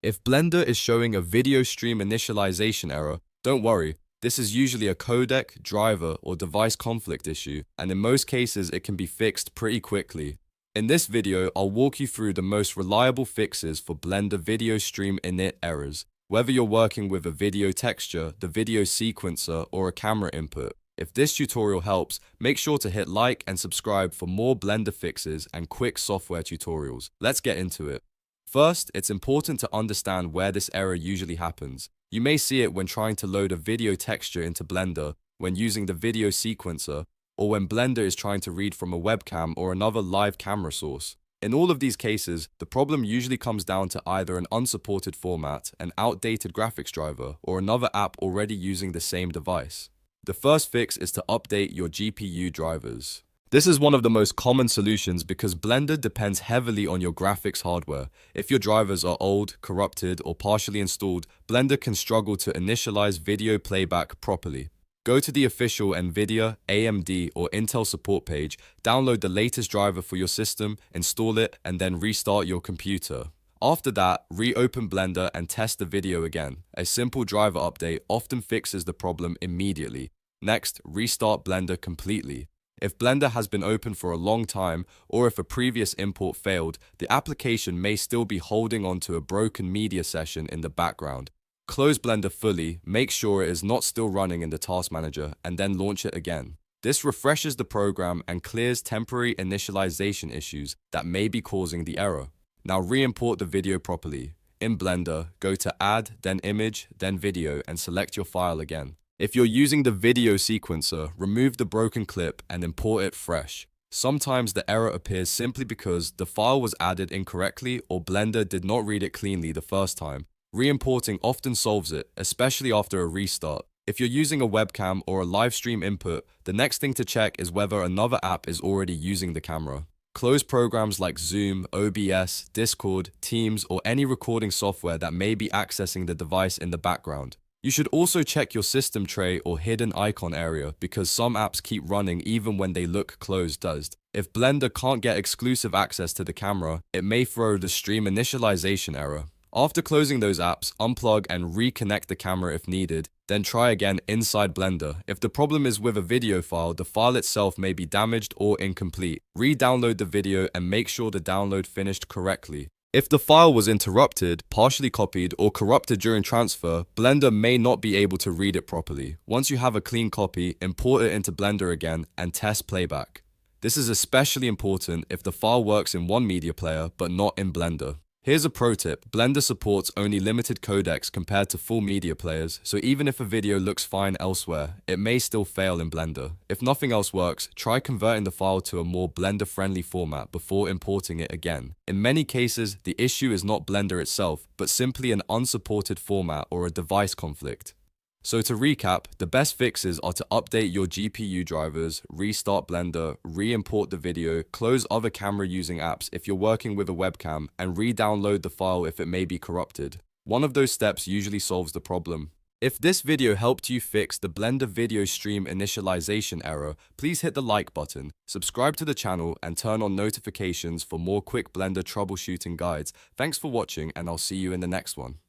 If Blender is showing a video stream initialization error, don't worry. This is usually a codec, driver, or device conflict issue, and in most cases it can be fixed pretty quickly. In this video, I'll walk you through the most reliable fixes for Blender video stream init errors, whether you're working with a video texture, the video sequencer, or a camera input. If this tutorial helps, make sure to hit like and subscribe for more Blender fixes and quick software tutorials. Let's get into it. First, it's important to understand where this error usually happens. You may see it when trying to load a video texture into Blender, when using the video sequencer, or when Blender is trying to read from a webcam or another live camera source. In all of these cases, the problem usually comes down to either an unsupported format, an outdated graphics driver, or another app already using the same device. The first fix is to update your GPU drivers. This is one of the most common solutions because Blender depends heavily on your graphics hardware. If your drivers are old, corrupted, or partially installed, Blender can struggle to initialize video playback properly. Go to the official NVIDIA, AMD, or Intel support page, download the latest driver for your system, install it, and then restart your computer. After that, reopen Blender and test the video again. A simple driver update often fixes the problem immediately. Next, restart Blender completely. If Blender has been open for a long time, or if a previous import failed, the application may still be holding onto a broken media session in the background. Close Blender fully, make sure it is not still running in the task manager, and then launch it again. This refreshes the program and clears temporary initialization issues that may be causing the error. Now re-import the video properly. In Blender, go to Add, then Image, then Video, and select your file again. If you're using the video sequencer, remove the broken clip and import it fresh. Sometimes the error appears simply because the file was added incorrectly or Blender did not read it cleanly the first time. Re-importing often solves it, especially after a restart. If you're using a webcam or a live stream input, the next thing to check is whether another app is already using the camera. Close programs like Zoom, OBS, Discord, Teams, or any recording software that may be accessing the device in the background. You should also check your system tray or hidden icon area because some apps keep running even when they look closed. If Blender can't get exclusive access to the camera, it may throw the stream initialization error. After closing those apps, unplug and reconnect the camera if needed, then try again inside Blender. If the problem is with a video file, the file itself may be damaged or incomplete. Re-download the video and make sure the download finished correctly. If the file was interrupted, partially copied, or corrupted during transfer, Blender may not be able to read it properly. Once you have a clean copy, import it into Blender again and test playback. This is especially important if the file works in one media player but not in Blender. Here's a pro tip, Blender supports only limited codecs compared to full media players, so even if a video looks fine elsewhere, it may still fail in Blender. If nothing else works, try converting the file to a more Blender-friendly format before importing it again. In many cases, the issue is not Blender itself, but simply an unsupported format or a device conflict. So to recap, the best fixes are to update your GPU drivers, restart Blender, re-import the video, close other camera using apps if you're working with a webcam, and re-download the file if it may be corrupted. One of those steps usually solves the problem. If this video helped you fix the Blender video stream initialization error, please hit the like button, subscribe to the channel, and turn on notifications for more quick Blender troubleshooting guides. Thanks for watching, and I'll see you in the next one.